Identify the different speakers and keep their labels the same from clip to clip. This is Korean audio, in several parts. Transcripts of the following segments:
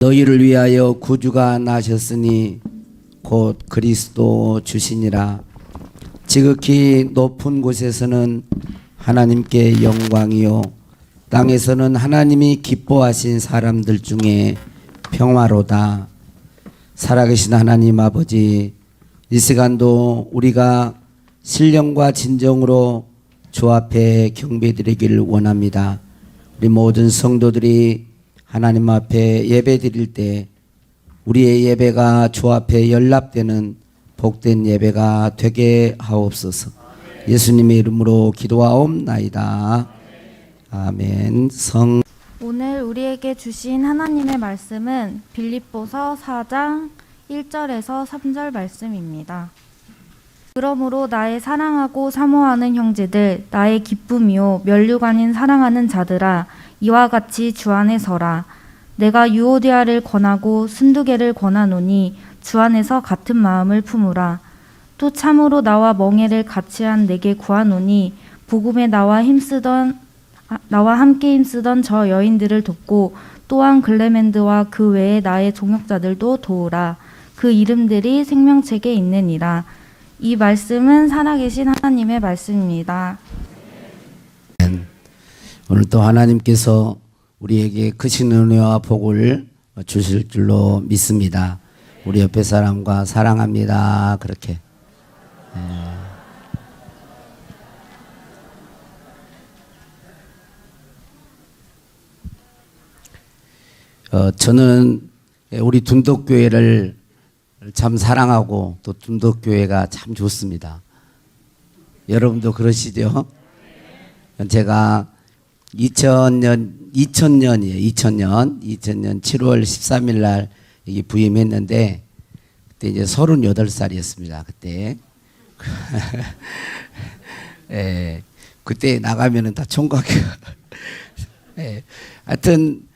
Speaker 1: 너희를 위하여 구주가 나셨으니 곧 그리스도 주시니라. 지극히 높은 곳에서는 하나님께 영광이요 땅에서는 하나님이 기뻐하신 사람들 중에 평화로다. 살아계신 하나님 아버지, 이 시간도 우리가 신령과 진정으로 주 앞에 경배드리기를 원합니다. 우리 모든 성도들이 하나님 앞에 예배 드릴 때 우리의 예배가 주 앞에 연락되는 복된 예배가 되게 하옵소서. 예수님의 이름으로 기도하옵나이다. 아멘.
Speaker 2: 오늘 우리에게 주신 하나님의 말씀은 빌립보서 4장 1절에서 3절 말씀입니다. 그러므로 나의 사랑하고 사모하는 형제들, 나의 기쁨이요 면류관인 사랑하는 자들아, 이와 같이 주 안에 서라. 내가 유오디아를 권하고 순두개를 권하노니 주 안에서 같은 마음을 품으라. 또 참으로 나와 멍에를 같이 한 내게 구하노니 복음에 나와 함께 힘쓰던 저 여인들을 돕고 또한 글레멘드와 그 외에 나의 동역자들도 도우라. 그 이름들이 생명책에 있느니라. 이 말씀은 살아계신 하나님의 말씀입니다.
Speaker 1: 오늘 또 하나님께서 우리에게 크신 은혜와 복을 주실 줄로 믿습니다. 우리 옆에 사람과 사랑합니다. 그렇게. 저는 우리 둔덕교회를 참 사랑하고 또 둔덕교회가 참 좋습니다. 여러분도 그러시죠? 제가 2000년 7월 13일 날 여기 부임했는데 그때 이제 38살이었습니다. 그때. 예, 그때 나가면은 다 총각. 예, 하여튼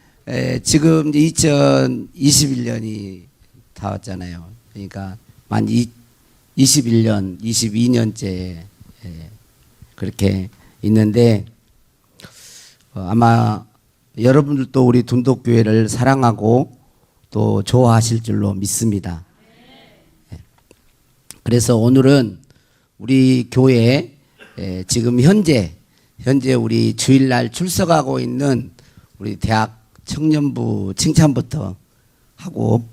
Speaker 1: 지금 2021년이 다 왔잖아요. 그러니까 만 21년, 22년째 그렇게 있는데 아마 여러분들도 우리 둔덕교회를 사랑하고 또 좋아하실 줄로 믿습니다. 그래서 오늘은 우리 교회 지금 현재 우리 주일날 출석하고 있는 우리 대학 청년부 칭찬부터 하고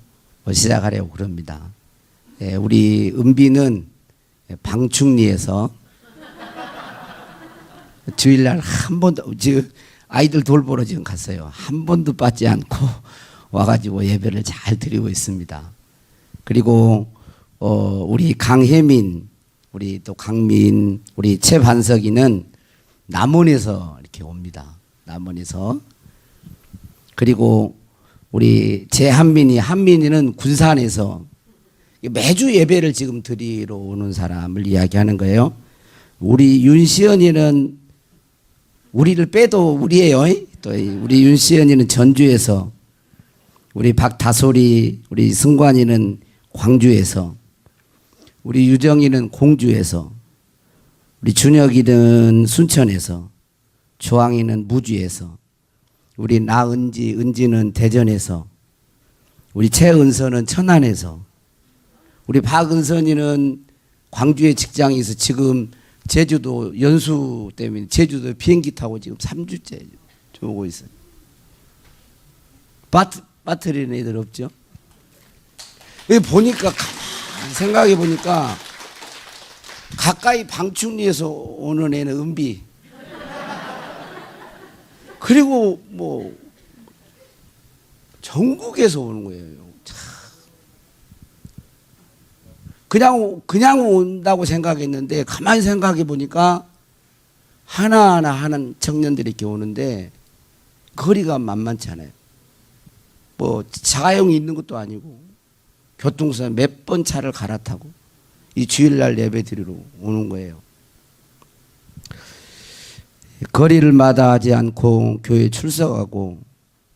Speaker 1: 시작하려고 그럽니다. 우리 은비는 방충리에서 주일날 한 번도 지금 아이들 돌보러 지금 갔어요. 한 번도 빠지 않고 와가지고 예배를 잘 드리고 있습니다. 그리고 우리 강혜민, 우리 또 강민, 우리 최반석이는 남원에서 이렇게 옵니다. 남원에서. 그리고 우리 한민이는 군산에서 매주 예배를 지금 드리러 오는 사람을 이야기하는 거예요. 우리 윤시연이는 우리를 빼도 우리예요. 또 우리 윤시연이는 전주에서, 우리 박다솔이, 우리 승관이는 광주에서, 우리 유정이는 공주에서, 우리 준혁이는 순천에서, 조항이는 무주에서, 우리 은지는 대전에서, 우리 최은서는 천안에서, 우리 박은선이는 광주에 직장이 있어 지금 제주도 연수 때문에 제주도 비행기 타고 지금 3주째 오고 있어요. 빠트리는 애들 없죠? 여기 보니까 가만히 생각해 보니까 가까이 방충리에서 오는 애는 은비. 그리고 뭐 전국에서 오는 거예요. 그냥 온다고 생각했는데 가만히 생각해 보니까 하나하나 하는 청년들이 이렇게 오는데 거리가 만만치 않아요. 뭐 자가용이 있는 것도 아니고 교통수단 몇 번 차를 갈아타고 이 주일날 예배 드리러 오는 거예요. 거리를 마다하지 않고 교회에 출석하고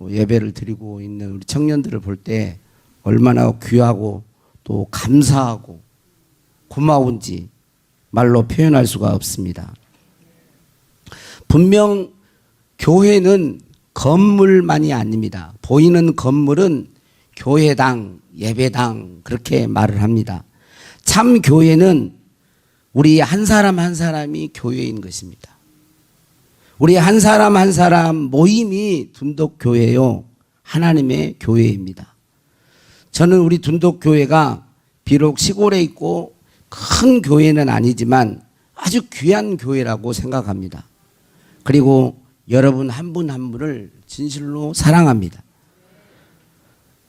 Speaker 1: 예배를 드리고 있는 우리 청년들을 볼 때 얼마나 귀하고 또 감사하고 고마운지 말로 표현할 수가 없습니다. 분명 교회는 건물만이 아닙니다. 보이는 건물은 교회당, 예배당 그렇게 말을 합니다. 참 교회는 우리 한 사람 한 사람이 교회인 것입니다. 우리 한 사람 한 사람 모임이 둔독교회요, 하나님의 교회입니다. 저는 우리 둔독교회가 비록 시골에 있고 큰 교회는 아니지만 아주 귀한 교회라고 생각합니다. 그리고 여러분 한 분 한 분을 진실로 사랑합니다.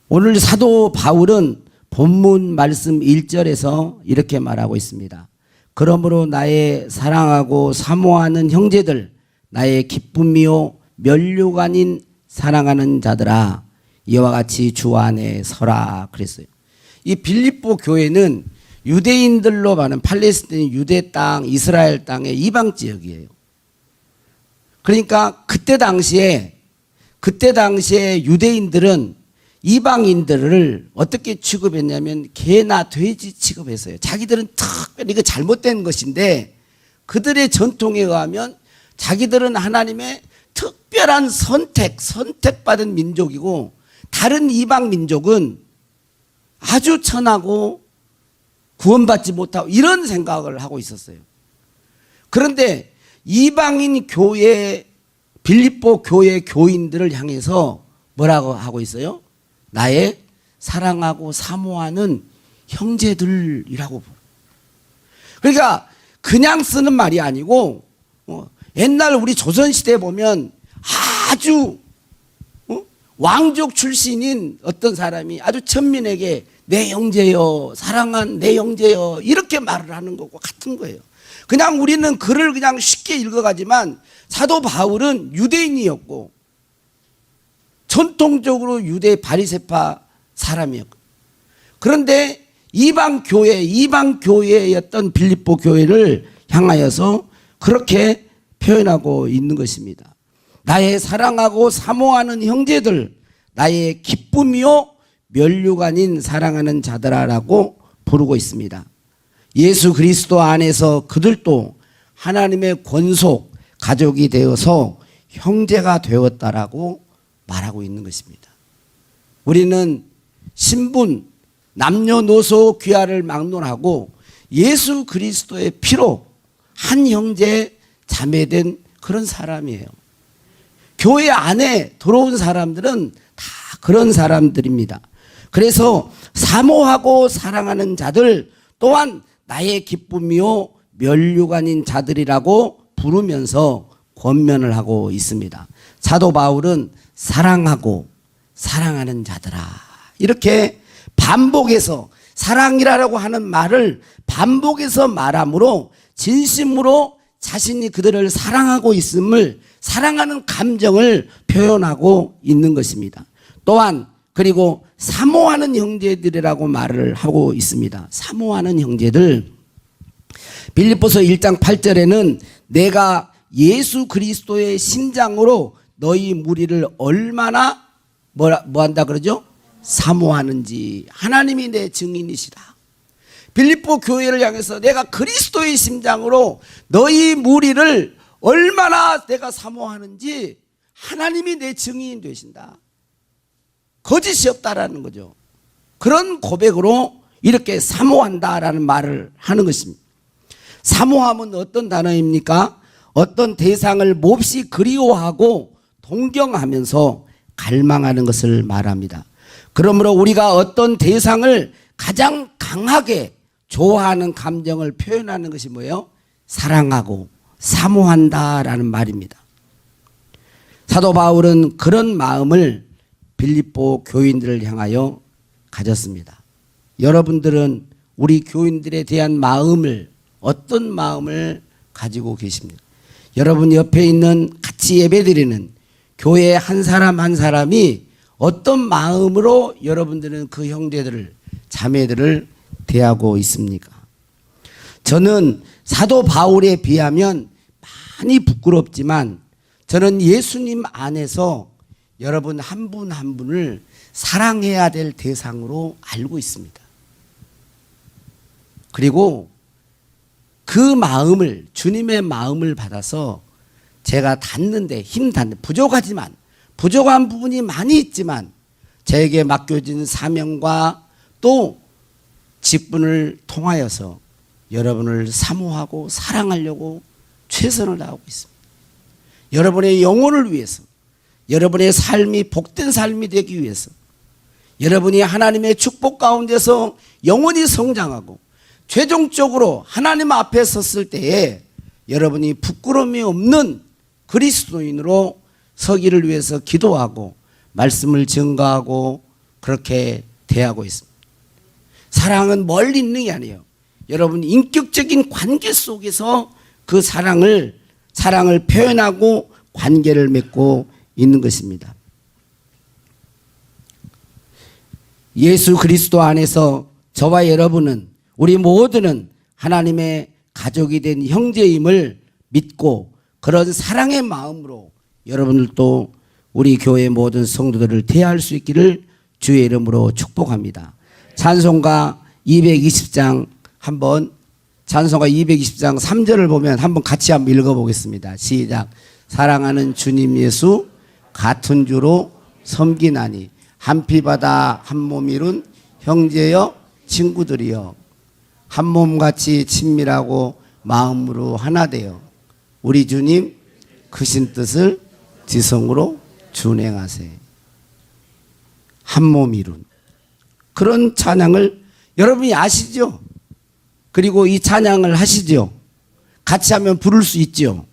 Speaker 1: 오늘 사도 바울은 본문 말씀 1절에서 이렇게 말하고 있습니다. 그러므로 나의 사랑하고 사모하는 형제들, 나의 기쁨이요 면류가 아닌 사랑하는 자들아, 이와 같이 주 안에 서라 그랬어요. 이 빌립보 교회는 유대인들로 많은 팔레스타인 유대 땅, 이스라엘 땅의 이방 지역이에요. 그러니까 그때 당시에 유대인들은 이방인들을 어떻게 취급했냐면 개나 돼지 취급했어요. 자기들은 특별히 이거 잘못된 것인데 그들의 전통에 의하면 자기들은 하나님의 특별한 선택받은 민족이고 다른 이방 민족은 아주 천하고 구원받지 못하고 이런 생각을 하고 있었어요. 그런데 이방인 교회, 빌립보 교회 교인들을 향해서 뭐라고 하고 있어요? 나의 사랑하고 사모하는 형제들이라고. 그러니까 그냥 쓰는 말이 아니고 옛날 우리 조선시대에 보면 아주 왕족 출신인 어떤 사람이 아주 천민에게 내 형제여, 사랑한 내 형제여 이렇게 말을 하는 것과 같은 거예요. 그냥 우리는 글을 그냥 쉽게 읽어가지만 사도 바울은 유대인이었고 전통적으로 유대 바리새파 사람이었고, 그런데 이방 교회였던 빌립보 교회를 향하여서 그렇게 표현하고 있는 것입니다. 나의 사랑하고 사모하는 형제들, 나의 기쁨이요 면류가 아닌 사랑하는 자들아라고 부르고 있습니다. 예수 그리스도 안에서 그들도 하나님의 권속 가족이 되어서 형제가 되었다라고 말하고 있는 것입니다. 우리는 신분, 남녀노소 귀화를 막론하고 예수 그리스도의 피로 한 형제 자매된 그런 사람이에요. 교회 안에 들어온 사람들은 다 그런 사람들입니다. 그래서 사모하고 사랑하는 자들 또한 나의 기쁨이요 면류가 아닌 자들이라고 부르면서 권면을 하고 있습니다. 사도 바울은 사랑하고 사랑하는 자들아 이렇게 반복해서 사랑이라고 하는 말을 반복해서 말함으로 진심으로 자신이 그들을 사랑하고 있음을, 사랑하는 감정을 표현하고 있는 것입니다. 또한 그리고 사모하는 형제들이라고 말을 하고 있습니다. 사모하는 형제들, 빌립보서 1장 8절에는 내가 예수 그리스도의 심장으로 너희 무리를 얼마나 뭐한다 그러죠? 사모하는지 하나님이 내 증인이시다. 빌립보 교회를 향해서 내가 그리스도의 심장으로 너희 무리를 얼마나 내가 사모하는지 하나님이 내 증인이 되신다. 거짓이 없다라는 거죠. 그런 고백으로 이렇게 사모한다라는 말을 하는 것입니다. 사모함은 어떤 단어입니까? 어떤 대상을 몹시 그리워하고 동경하면서 갈망하는 것을 말합니다. 그러므로 우리가 어떤 대상을 가장 강하게 좋아하는 감정을 표현하는 것이 뭐예요? 사랑하고 사모한다라는 말입니다. 사도 바울은 그런 마음을 빌립보 교인들을 향하여 가졌습니다. 여러분들은 우리 교인들에 대한 마음을, 어떤 마음을 가지고 계십니까? 여러분 옆에 있는 같이 예배드리는 교회 한 사람 한 사람이 어떤 마음으로 여러분들은 그 형제들을, 자매들을 대하고 있습니까? 저는 사도 바울에 비하면 많이 부끄럽지만 저는 예수님 안에서 여러분 한 분 한 분을 사랑해야 될 대상으로 알고 있습니다. 그리고 그 마음을, 주님의 마음을 받아서 제가 닿는데, 부족하지만, 부족한 부분이 많이 있지만 저에게 맡겨진 사명과 또 직분을 통하여서 여러분을 사모하고 사랑하려고 최선을 다하고 있습니다. 여러분의 영혼을 위해서, 여러분의 삶이 복된 삶이 되기 위해서, 여러분이 하나님의 축복 가운데서 영원히 성장하고 최종적으로 하나님 앞에 섰을 때에 여러분이 부끄러움이 없는 그리스도인으로 서기를 위해서 기도하고 말씀을 증거하고 그렇게 대하고 있습니다. 사랑은 멀리 있는 게 아니에요. 여러분 인격적인 관계 속에서 그 사랑을 표현하고 관계를 맺고 있는 것입니다. 예수 그리스도 안에서 저와 여러분은, 우리 모두는 하나님의 가족이 된 형제임을 믿고 그런 사랑의 마음으로 여러분들도 우리 교회 모든 성도들을 대할 수 있기를 주의 이름으로 축복합니다. 찬송가 220장 찬송가 220장 3절을 보면 한번 같이 한번 읽어보겠습니다. 시작. 사랑하는 주님 예수 같은 주로 섬기나니 한 피 받아 한 몸 이룬 형제여 친구들이여 한 몸같이 친밀하고 마음으로 하나 되어 우리 주님 크신 뜻을 지성으로 준행하세. 한 몸 이룬 그런 찬양을 여러분이 아시죠? 그리고 이 찬양을 하시죠? 같이 하면 부를 수 있죠?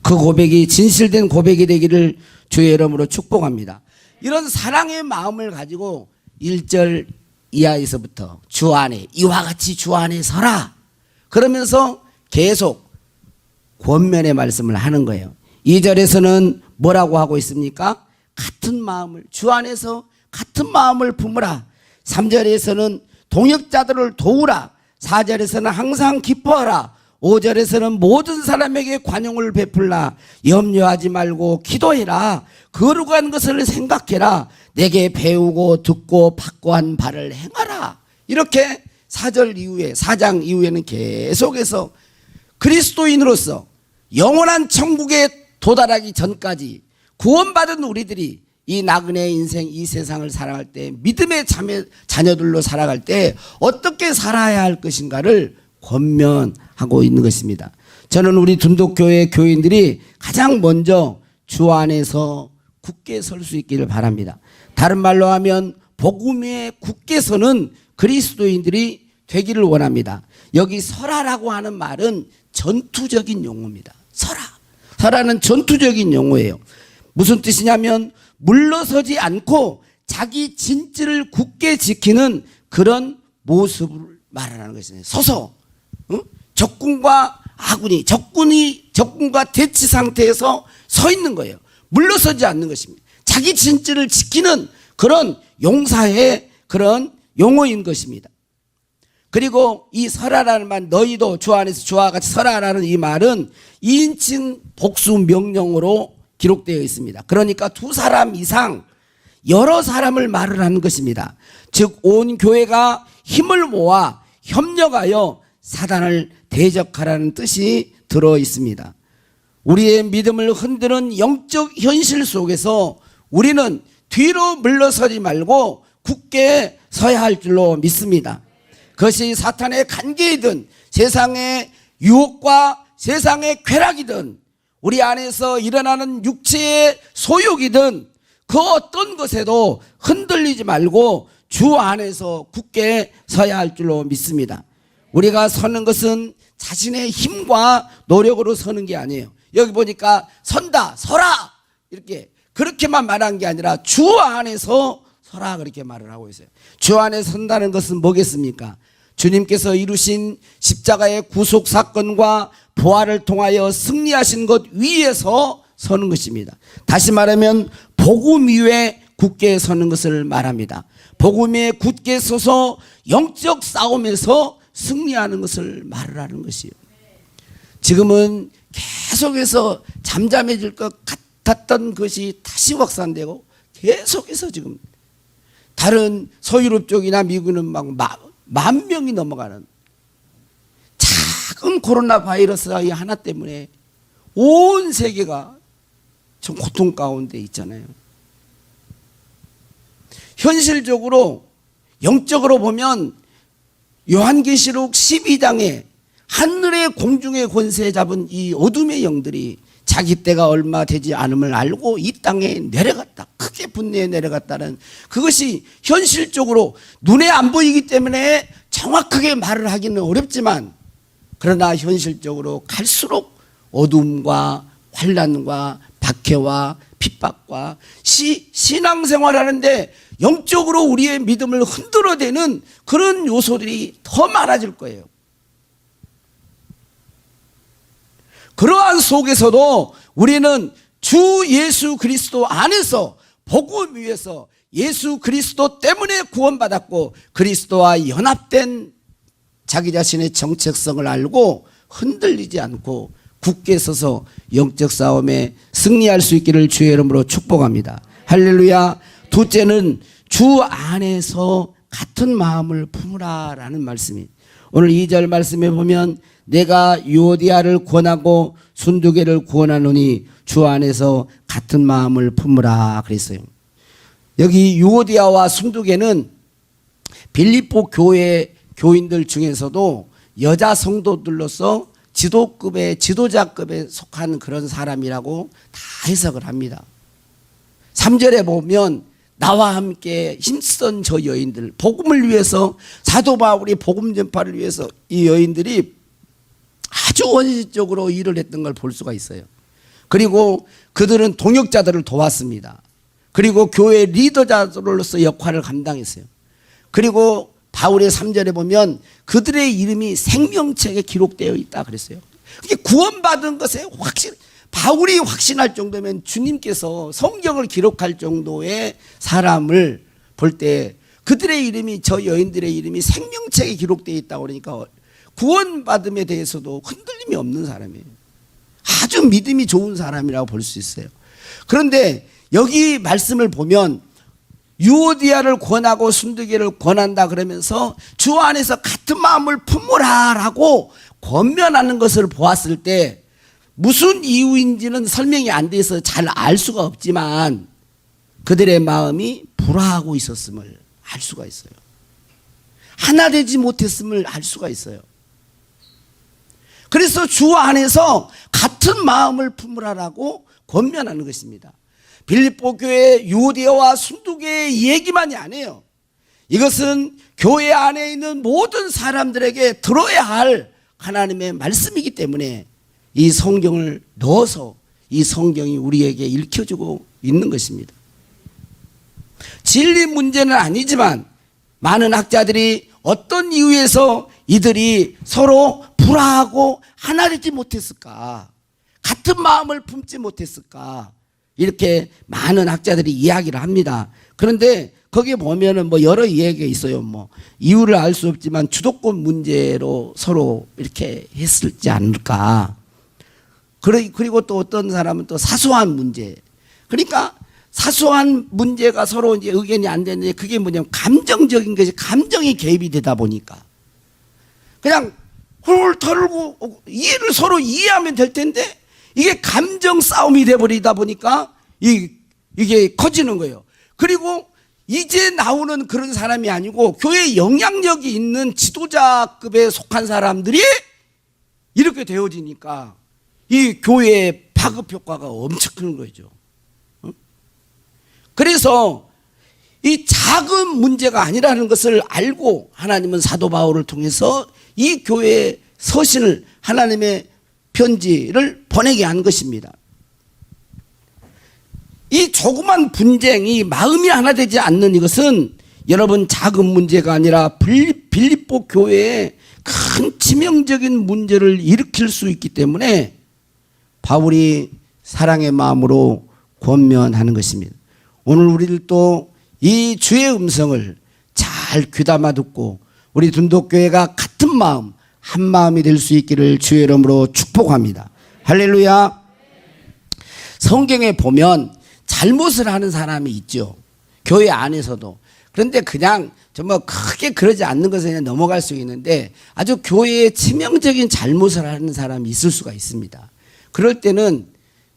Speaker 1: 그 고백이 진실된 고백이 되기를 주의 이름으로 축복합니다. 이런 사랑의 마음을 가지고 1절 이하에서부터 주 안에 이와 같이 주 안에 서라 그러면서 계속 권면의 말씀을 하는 거예요. 2절에서는 뭐라고 하고 있습니까? 같은 마음을, 주 안에서 같은 마음을 품으라. 3절에서는 동역자들을 도우라. 4절에서는 항상 기뻐하라. 5절에서는 모든 사람에게 관용을 베풀라. 염려하지 말고 기도해라. 거룩한 것을 생각해라. 내게 배우고 듣고 받고 한 바를 행하라. 이렇게 4장 이후에는 계속해서 그리스도인으로서 영원한 천국에 도달하기 전까지 구원받은 우리들이 이 나그네 인생 이 세상을 살아갈 때 믿음의 자녀들로 살아갈 때 어떻게 살아야 할 것인가를 권면하고 있는 것입니다. 저는 우리 둔독교회 교인들이 가장 먼저 주 안에서 굳게 설 수 있기를 바랍니다. 다른 말로 하면 복음 위에 굳게 서는 그리스도인들이 되기를 원합니다. 여기 설하라고 하는 말은 전투적인 용어입니다. 설하는 전투적인 용어예요. 무슨 뜻이냐면 물러서지 않고 자기 진실을 굳게 지키는 그런 모습을 말하는 것이에요. 서서 적군과 적군과 대치 상태에서 서 있는 거예요. 물러서지 않는 것입니다. 자기 진실을 지키는 그런 용사의 그런 용어인 것입니다. 그리고 이 설하라는 말, 너희도 주 안에서 주와 같이 설하라는 이 말은 2인칭 복수 명령으로 기록되어 있습니다. 그러니까 두 사람 이상 여러 사람을 말을 하는 것입니다. 즉 온 교회가 힘을 모아 협력하여 사단을 대적하라는 뜻이 들어 있습니다. 우리의 믿음을 흔드는 영적 현실 속에서 우리는 뒤로 물러서지 말고 굳게 서야 할 줄로 믿습니다. 그것이 사탄의 간계이든 세상의 유혹과 세상의 쾌락이든 우리 안에서 일어나는 육체의 소욕이든 그 어떤 것에도 흔들리지 말고 주 안에서 굳게 서야 할 줄로 믿습니다. 우리가 서는 것은 자신의 힘과 노력으로 서는 게 아니에요. 여기 보니까 선다, 서라 이렇게 그렇게만 말한 게 아니라 주 안에서 서라 그렇게 말을 하고 있어요. 주 안에 선다는 것은 뭐겠습니까? 주님께서 이루신 십자가의 구속 사건과 부활을 통하여 승리하신 것 위에서 서는 것입니다. 다시 말하면 복음 위에 굳게 서는 것을 말합니다. 복음 위에 굳게 서서 영적 싸움에서 승리하는 것을 말을 하는 것이에요. 지금은 계속해서 잠잠해질 것 같았던 것이 다시 확산되고 계속해서 지금 다른 서유럽 쪽이나 미국은 막 10,000명이 넘어가는 작은 코로나 바이러스가 이 하나 때문에 온 세계가 좀 고통 가운데 있잖아요. 현실적으로 영적으로 보면 요한계시록 12장에 하늘의 공중의 권세 잡은 이 어둠의 영들이 자기 때가 얼마 되지 않음을 알고 이 땅에 내려갔다. 크게 분내에 내려갔다는, 그것이 현실적으로 눈에 안 보이기 때문에 정확하게 말을 하기는 어렵지만, 그러나 현실적으로 갈수록 어둠과 환난과 박해와 핍박과 신앙생활하는데 영적으로 우리의 믿음을 흔들어대는 그런 요소들이 더 많아질 거예요. 그러한 속에서도 우리는 주 예수 그리스도 안에서 복음 위에서 예수 그리스도 때문에 구원받았고 그리스도와 연합된 자기 자신의 정체성을 알고 흔들리지 않고 굳게 서서 영적 싸움에 승리할 수 있기를 주의 이름으로 축복합니다. 할렐루야. 둘째는 주 안에서 같은 마음을 품으라 라는 말씀이, 오늘 2절 말씀에 보면 내가 유오디아를 구원하고 순두개를 구원하노니 주 안에서 같은 마음을 품으라 그랬어요. 여기 유오디아와 순두개는 빌립보 교회 교인들 중에서도 여자 성도들로서 지도급의 지도자급에 속한 그런 사람이라고 다 해석을 합니다. 3절에 보면 나와 함께 힘쓰던 저 여인들, 복음을 위해서, 사도 바울이 복음 전파를 위해서 이 여인들이 아주 원시적으로 일을 했던 걸 볼 수가 있어요. 그리고 그들은 동역자들을 도왔습니다. 그리고 교회 리더자로서 역할을 감당했어요. 그리고 바울의 3절에 보면 그들의 이름이 생명책에 기록되어 있다 그랬어요. 그게 구원받은 것에 바울이 확신할 정도면 주님께서 성경을 기록할 정도의 사람을 볼 때 그들의 이름이, 저 여인들의 이름이 생명책에 기록되어 있다고 그러니까 구원받음에 대해서도 흔들림이 없는 사람이에요. 아주 믿음이 좋은 사람이라고 볼 수 있어요. 그런데 여기 말씀을 보면 유오디아를 권하고 순두개를 권한다 그러면서 주 안에서 같은 마음을 품으라 라고 권면하는 것을 보았을 때 무슨 이유인지는 설명이 안 돼서 잘 알 수가 없지만 그들의 마음이 불화하고 있었음을 알 수가 있어요. 하나 되지 못했음을 알 수가 있어요. 그래서 주 안에서 같은 마음을 품으라라고 권면하는 것입니다. 빌립보 교회 유오디아와 순두개의 얘기만이 아니에요. 이것은 교회 안에 있는 모든 사람들에게 들어야 할 하나님의 말씀이기 때문에 이 성경을 넣어서 이 성경이 우리에게 읽혀주고 있는 것입니다. 진리 문제는 아니지만 많은 학자들이 어떤 이유에서 이들이 서로 불화하고 하나 되지 못했을까, 같은 마음을 품지 못했을까, 이렇게 많은 학자들이 이야기를 합니다. 그런데 거기에 보면은 뭐 여러 이야기가 있어요. 뭐 이유를 알 수 없지만 주도권 문제로 서로 이렇게 했을지 않을까. 그리고 또 어떤 사람은 또 사소한 문제. 그러니까 사소한 문제가 서로 이제 의견이 안 되는데 그게 뭐냐면 감정적인 것이, 감정이 개입이 되다 보니까 그냥 홀 털고 이해를 서로 이해하면 될 텐데 이게 감정 싸움이 돼버리다 보니까 이게 커지는 거예요. 그리고 이제 나오는 그런 사람이 아니고 교회에 영향력이 있는 지도자급에 속한 사람들이 이렇게 되어지니까 이 교회의 파급 효과가 엄청 큰 거죠. 그래서 이 작은 문제가 아니라는 것을 알고 하나님은 사도 바울을 통해서 이 교회의 서신을, 하나님의 편지를 보내게 한 것입니다. 이 조그만 분쟁이 마음이 하나 되지 않는 이것은 여러분 작은 문제가 아니라 빌립보 교회에 큰 치명적인 문제를 일으킬 수 있기 때문에 바울이 사랑의 마음으로 권면하는 것입니다. 오늘 우리들도 이 주의 음성을 잘 귀담아 듣고 우리 둔독교회가 같은 마음, 한 마음이 될 수 있기를 주의 이름으로 축복합니다. 할렐루야. 성경에 보면 잘못을 하는 사람이 있죠. 교회 안에서도. 그런데 그냥 정말 크게 그러지 않는 것에 그냥 넘어갈 수 있는데 아주 교회에 치명적인 잘못을 하는 사람이 있을 수가 있습니다. 그럴 때는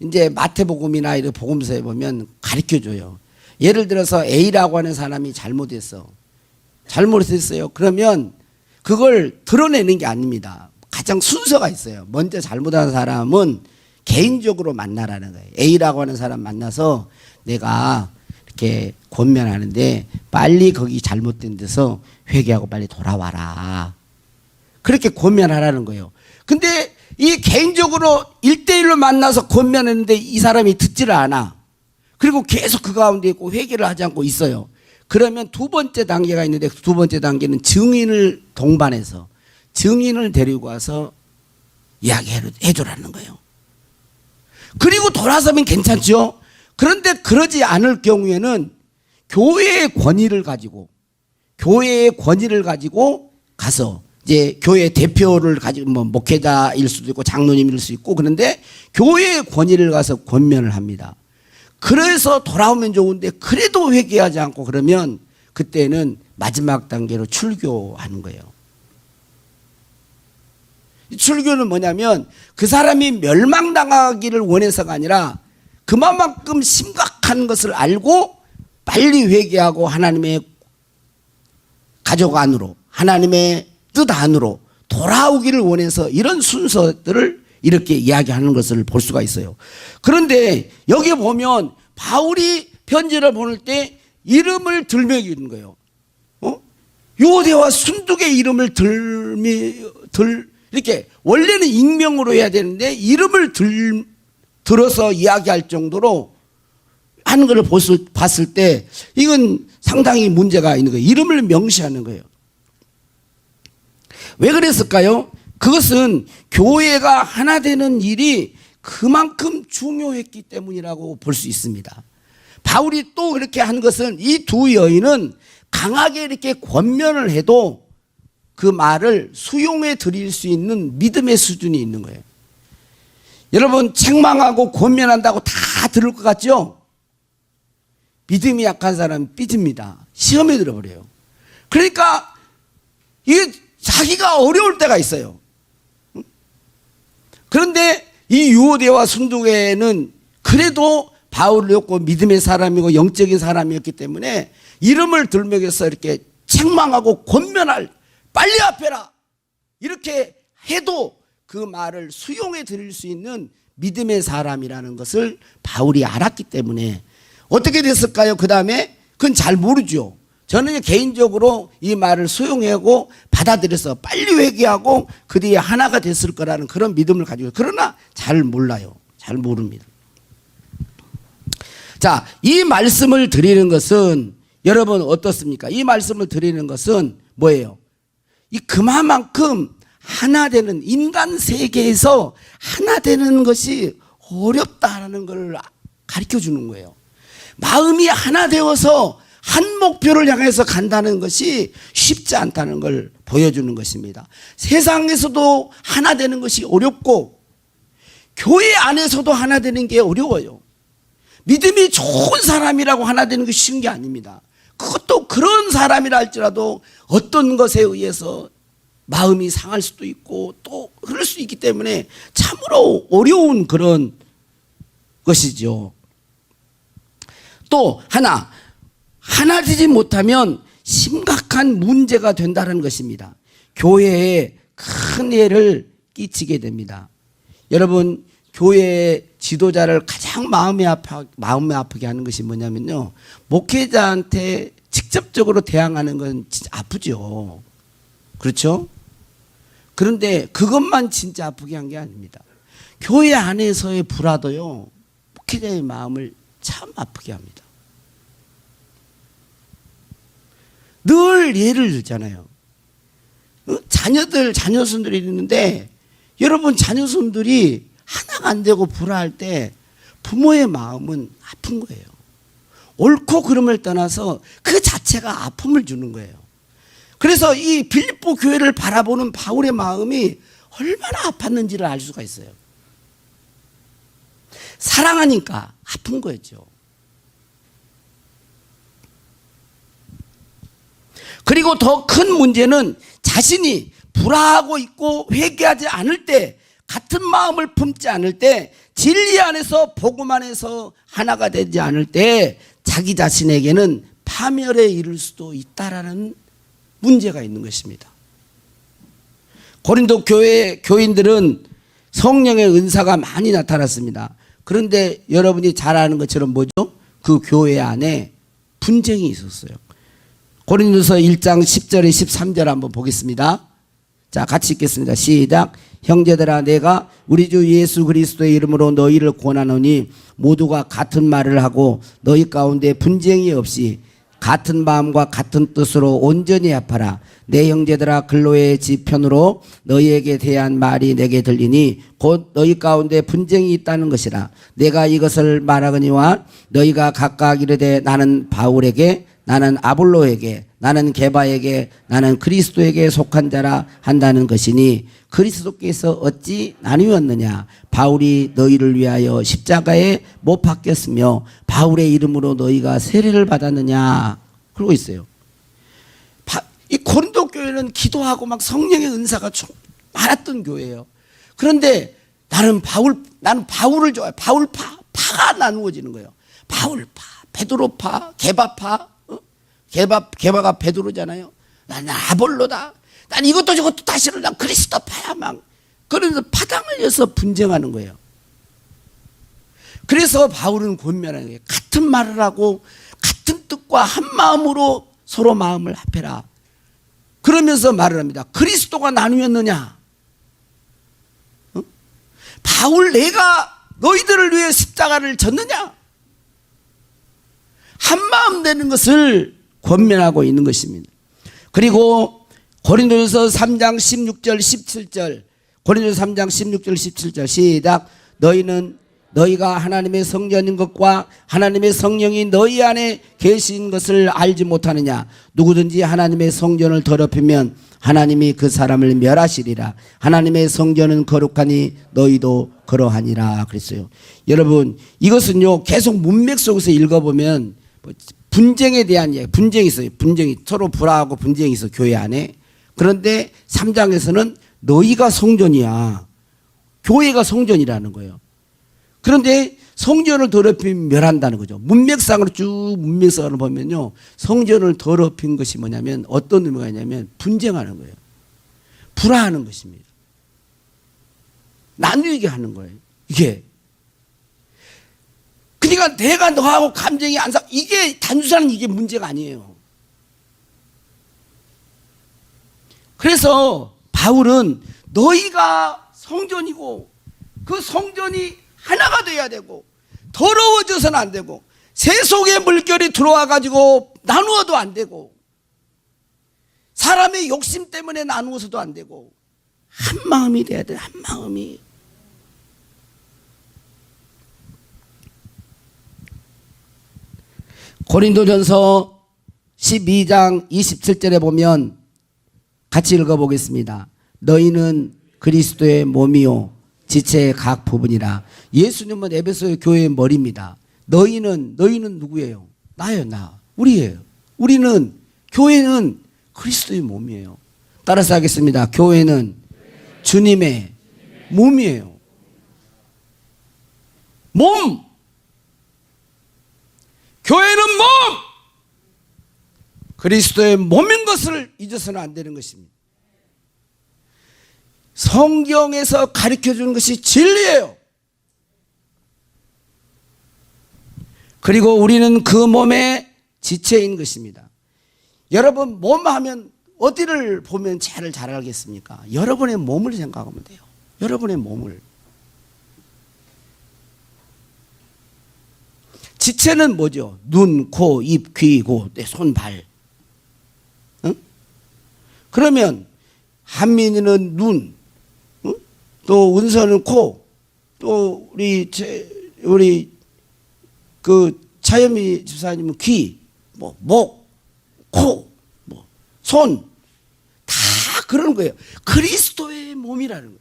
Speaker 1: 이제 마태복음이나 이런 복음서에 보면 가르쳐줘요. 예를 들어서 A라고 하는 사람이 잘못했어요. 그러면 그걸 드러내는 게 아닙니다. 가장 순서가 있어요. 먼저 잘못한 사람은 개인적으로 만나라는 거예요. A라고 하는 사람 만나서 내가 이렇게 권면하는데 빨리 거기 잘못된 데서 회개하고 빨리 돌아와라. 그렇게 권면하라는 거예요. 근데 이 개인적으로 1대1로 만나서 권면했는데 이 사람이 듣지를 않아. 그리고 계속 그 가운데 있고 회개를 하지 않고 있어요. 그러면 두 번째 단계가 있는데 그 두 번째 단계는 증인을 동반해서 증인을 데리고 와서 이야기해 주라는 거예요. 그리고 돌아서면 괜찮죠. 그런데 그러지 않을 경우에는 교회의 권위를 가지고 가서 이제 교회 대표를 가지고 뭐 목회자일 수도 있고 장로님일 수 있고 그런데 교회의 권위를 가서 권면을 합니다. 그래서 돌아오면 좋은데 그래도 회개하지 않고 그러면 그때는 마지막 단계로 출교하는 거예요. 출교는 뭐냐면 그 사람이 멸망당하기를 원해서가 아니라 그만큼 심각한 것을 알고 빨리 회개하고 하나님의 가족 안으로 하나님의 뜻 안으로 돌아오기를 원해서 이런 순서들을 이렇게 이야기하는 것을 볼 수가 있어요. 그런데 여기 보면 바울이 편지를 보낼 때 이름을 들먹이는 거예요. 요대와 순두의 이름을 이렇게 원래는 익명으로 해야 되는데 이름을 들어서 이야기할 정도로 하는 것을 봤을 때 이건 상당히 문제가 있는 거예요. 이름을 명시하는 거예요. 왜 그랬을까요? 그것은 교회가 하나 되는 일이 그만큼 중요했기 때문이라고 볼 수 있습니다. 바울이 또 그렇게 한 것은 이 두 여인은 강하게 이렇게 권면을 해도 그 말을 수용해 드릴 수 있는 믿음의 수준이 있는 거예요. 여러분 책망하고 권면한다고 다 들을 것 같죠? 믿음이 약한 사람은 삐집니다. 시험에 들어버려요. 그러니까 이게 자기가 어려울 때가 있어요. 그런데 이 유오대와 순두개는 그래도 바울을 엮고 믿음의 사람이고 영적인 사람이었기 때문에 이름을 들먹여서 이렇게 책망하고 권면할 빨리 앞에라 이렇게 해도 그 말을 수용해 드릴 수 있는 믿음의 사람이라는 것을 바울이 알았기 때문에 어떻게 됐을까요? 그 다음에 그건 잘 모르죠. 저는 개인적으로 이 말을 수용하고 받아들여서 빨리 회개하고 그 뒤에 하나가 됐을 거라는 그런 믿음을 가지고 그러나 잘 몰라요. 잘 모릅니다. 자, 이 말씀을 드리는 것은 여러분 어떻습니까? 이 말씀을 드리는 것은 뭐예요? 이 그만큼 하나 되는 인간 세계에서 하나 되는 것이 어렵다는 걸 가르쳐 주는 거예요. 마음이 하나 되어서 한 목표를 향해서 간다는 것이 쉽지 않다는 걸 보여주는 것입니다. 세상에서도 하나 되는 것이 어렵고 교회 안에서도 하나 되는 게 어려워요. 믿음이 좋은 사람이라고 하나 되는 게 쉬운 게 아닙니다. 그것도 그런 사람이라 할지라도 어떤 것에 의해서 마음이 상할 수도 있고 또 그럴 수 있기 때문에 참으로 어려운 그런 것이죠. 또 하나 되지 못하면 심각한 문제가 된다는 것입니다. 교회에 큰 해를 끼치게 됩니다. 여러분 교회의 지도자를 가장 마음에 아프게 하는 것이 뭐냐면요, 목회자한테 직접적으로 대항하는 건 진짜 아프죠. 그렇죠? 그런데 그것만 진짜 아프게 한 게 아닙니다. 교회 안에서의 불화도요 목회자의 마음을 참 아프게 합니다. 늘 예를 들잖아요. 자녀손들이 있는데 여러분 자녀손들이 하나가 안 되고 불화할 때 부모의 마음은 아픈 거예요. 옳고 그름을 떠나서 그 자체가 아픔을 주는 거예요. 그래서 이 빌립보 교회를 바라보는 바울의 마음이 얼마나 아팠는지를 알 수가 있어요. 사랑하니까 아픈 거였죠. 그리고 더 큰 문제는 자신이 불화하고 있고 회개하지 않을 때, 같은 마음을 품지 않을 때, 진리 안에서 복음 안에서 하나가 되지 않을 때 자기 자신에게는 파멸에 이를 수도 있다라는 문제가 있는 것입니다. 고린도 교회 교인들은 성령의 은사가 많이 나타났습니다. 그런데 여러분이 잘 아는 것처럼 뭐죠? 그 교회 안에 분쟁이 있었어요. 고린도서 1장 10절에 13절 한번 보겠습니다. 자, 같이 읽겠습니다. 시작. 형제들아, 내가 우리 주 예수 그리스도의 이름으로 너희를 권하노니 모두가 같은 말을 하고 너희 가운데 분쟁이 없이 같은 마음과 같은 뜻으로 온전히 합하라. 내 형제들아, 근로의 지편으로 너희에게 대한 말이 내게 들리니 곧 너희 가운데 분쟁이 있다는 것이라. 내가 이것을 말하거니와 너희가 각각 이르되 나는 바울에게, 나는 아볼로에게, 나는 게바에게, 나는 그리스도에게 속한 자라 한다는 것이니 그리스도께서 어찌 나뉘었느냐? 바울이 너희를 위하여 십자가에 못 박혔으며 바울의 이름으로 너희가 세례를 받았느냐? 그러고 있어요. 이 고린도 교회는 기도하고 막 성령의 은사가 좀 많았던 교회예요. 그런데 나는 바울을 좋아해. 파가 나누어지는 거예요. 바울파, 베드로파, 게바파. 게바가 베드로잖아요. 나는 아볼로다. 난 이것도 저것도 다 싫어. 난 그리스도파야. 막 그래서 파당을 이어서 분쟁하는 거예요. 그래서 바울은 권면하는 거예요. 같은 말을 하고 같은 뜻과 한 마음으로 서로 마음을 합해라. 그러면서 말을 합니다. 그리스도가 나누었느냐? 바울 내가 너희들을 위해 십자가를 졌느냐? 한 마음 되는 것을 권면하고 있는 것입니다. 그리고 고린도전서 3장 16절 17절 고린도전서 3장 16절 17절 시작. 너희가 하나님의 성전인 것과 하나님의 성령이 너희 안에 계신 것을 알지 못하느냐? 누구든지 하나님의 성전을 더럽히면 하나님이 그 사람을 멸하시리라. 하나님의 성전은 거룩하니 너희도 그러하니라 그랬어요. 여러분, 이것은요 계속 문맥 속에서 읽어보면 분쟁에 대한 이야기, 분쟁이 있어요. 분쟁이 서로 불화하고 분쟁이 있어 교회 안에. 그런데 3장에서는 너희가 성전이야. 교회가 성전이라는 거예요. 그런데 성전을 더럽히면 멸한다는 거죠. 문맥상으로 쭉 문맥상으로 보면요, 성전을 더럽힌 것이 뭐냐면 어떤 의미가 있냐면 분쟁하는 거예요. 불화하는 것입니다. 나누게 하는 거예요. 이게. 그러니까 내가 너하고 감정이 안 사, 이게 단순한 이게 문제가 아니에요. 그래서 바울은 너희가 성전이고 그 성전이 하나가 돼야 되고 더러워져서는 안 되고 세속의 물결이 들어와 가지고 나누어도 안 되고 사람의 욕심 때문에 나누어서도 안 되고 한 마음이 돼야 돼. 한 마음이. 고린도전서 12장 27절에 보면 같이 읽어보겠습니다. 너희는 그리스도의 몸이요 지체의 각 부분이라. 예수님은 에베소 교회의 머리입니다. 너희는 누구예요? 나예요. 나. 우리예요. 우리는, 교회는 그리스도의 몸이에요. 따라서 하겠습니다. 교회는 주님의 몸이에요. 몸! 교회는 몸! 그리스도의 몸인 것을 잊어서는 안 되는 것입니다. 성경에서 가르쳐주는 것이 진리예요. 그리고 우리는 그 몸의 지체인 것입니다. 여러분, 몸 하면 어디를 보면 제일 잘 알겠습니까? 여러분의 몸을 생각하면 돼요. 여러분의 몸을. 지체는 뭐죠? 눈, 코, 입, 귀, 고, 내 손, 발. 응? 그러면 한민이는 눈, 응? 또 은서는 코, 또 우리 그 차여미 집사님은 귀, 뭐 목, 코, 뭐 손, 다 그런 거예요. 그리스도의 몸이라는 거예요.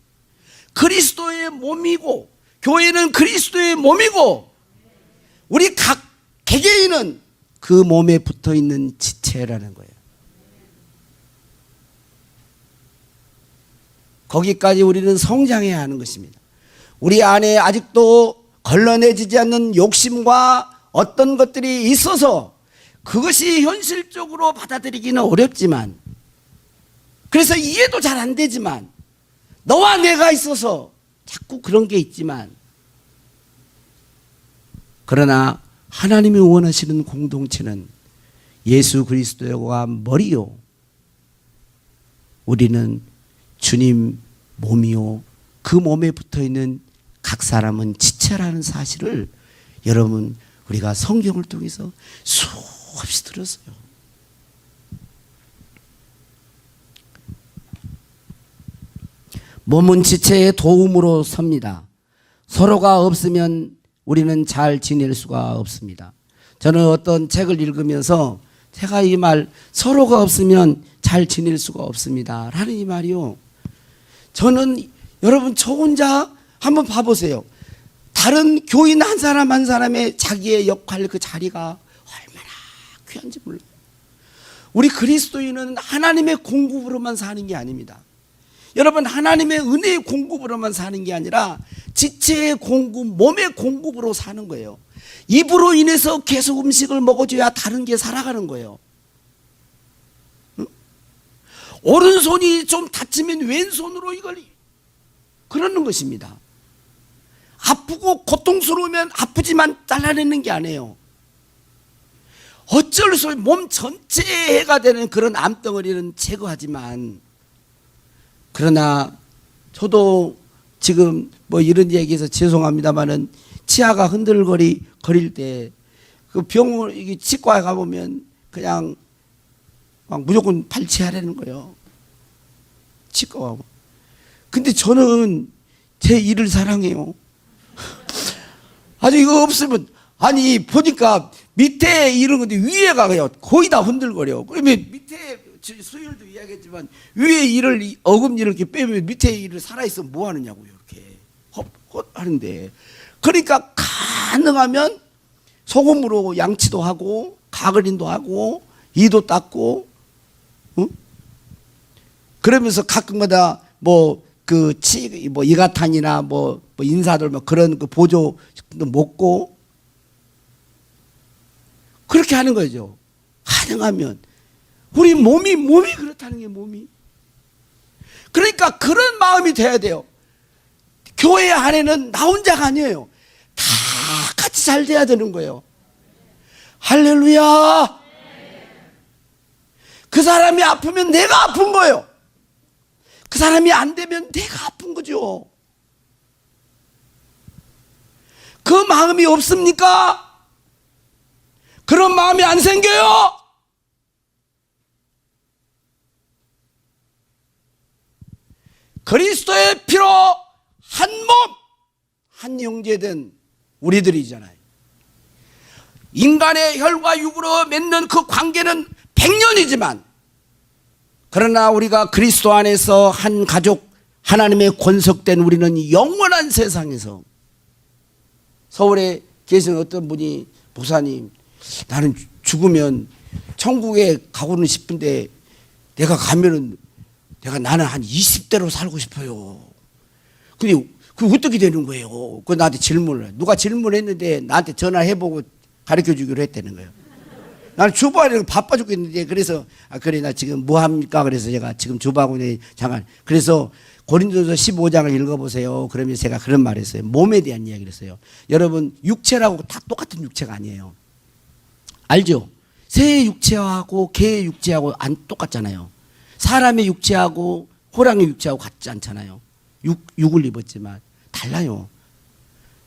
Speaker 1: 그리스도의 몸이고 교회는 그리스도의 몸이고 우리 각 개개인은 그 몸에 붙어 있는 지체라는 거예요. 거기까지 우리는 성장해야 하는 것입니다. 우리 안에 아직도 걸러내지지 않는 욕심과 어떤 것들이 있어서 그것이 현실적으로 받아들이기는 어렵지만, 그래서 이해도 잘 안 되지만, 너와 내가 있어서 자꾸 그런 게 있지만, 그러나 하나님이 원하시는 공동체는 예수 그리스도가 머리요, 우리는 주님 몸이요, 그 몸에 붙어있는 각 사람은 지체라는 사실을 여러분 우리가 성경을 통해서 수없이 들었어요. 몸은 지체의 도움으로 섭니다. 서로가 없으면 우리는 잘 지낼 수가 없습니다. 저는 어떤 책을 읽으면서 제가 이 말, 서로가 없으면 잘 지낼 수가 없습니다 라는 이 말이요, 저는 여러분 저 혼자 한번 봐보세요. 다른 교인 한 사람 한 사람의 자기의 역할, 그 자리가 얼마나 귀한지 몰라요. 우리 그리스도인은 하나님의 공급으로만 사는 게 아닙니다. 여러분, 하나님의 은혜의 공급으로만 사는 게 아니라 지체의 공급, 몸의 공급으로 사는 거예요. 입으로 인해서 계속 음식을 먹어줘야 다른 게 살아가는 거예요. 응? 오른손이 좀 다치면 왼손으로 이걸 그러는 것입니다. 아프고 고통스러우면 아프지만 잘라내는 게 아니에요. 어쩔 수 없이 몸 전체에 해가 되는 그런 암덩어리는 제거하지만, 그러나 저도 지금 뭐 이런 얘기해서 죄송합니다만은 치아가 흔들거릴 때 그 병원, 이게 치과에 가보면 그냥 막 무조건 발치하라는 거예요. 치과 가고. 근데 저는 제 일을 사랑해요. 아니, 이거 없으면, 아니, 보니까 밑에 이런 건데 위에가 그냥 거의 다 흔들거려. 그러면 밑에 수요일도 이야기했지만 위에 일을 어금니를 이렇게 빼면 밑에 일을 살아있으면 뭐 하느냐고요. 이렇게 하는데, 그러니까 가능하면 소금으로 양치도 하고 가그린도 하고 이도 닦고, 응? 그러면서 가끔마다 뭐 이가탄이나 뭐 인사들 뭐 그런 그 보조도 먹고 그렇게 하는 거죠. 가능하면 우리 몸이 그렇다는 게 몸이. 그러니까 그런 마음이 돼야 돼요. 교회 안에는 나 혼자가 아니에요. 다 같이 잘 돼야 되는 거예요. 할렐루야. 그 사람이 아프면 내가 아픈 거예요. 그 사람이 안 되면 내가 아픈 거죠. 그 마음이 없습니까? 그런 마음이 안 생겨요. 그리스도의 피로 한 몸, 한 형제된 우리들이잖아요. 인간의 혈과 육으로 맺는 그 관계는 100년이지만, 그러나 우리가 그리스도 안에서 한 가족, 하나님의 권속된 우리는 영원한 세상에서. 서울에 계신 어떤 분이, 목사님, 나는 죽으면 천국에 가고는 싶은데 내가 가면은 나는 한 20대로 살고 싶어요. 근데 그게 어떻게 되는 거예요? 그 나한테 질문을 해. 누가 질문했는데 나한테 전화해보고 가르쳐 주기로 했다는 거예요. 나는 주부하려고 바빠 죽겠는데, 그래서 그래 나 지금 뭐 합니까? 그래서 제가 지금 주부하고 잠깐, 그래서 고린도서 15장을 읽어보세요. 그러면 제가 그런 말을 했어요. 몸에 대한 이야기를 했어요. 여러분, 육체라고 다 똑같은 육체가 아니에요. 알죠? 새의 육체하고 개의 육체하고 안 똑같잖아요. 사람의 육체하고 호랑이 육체하고 같지 않잖아요. 육을 입었지만 달라요.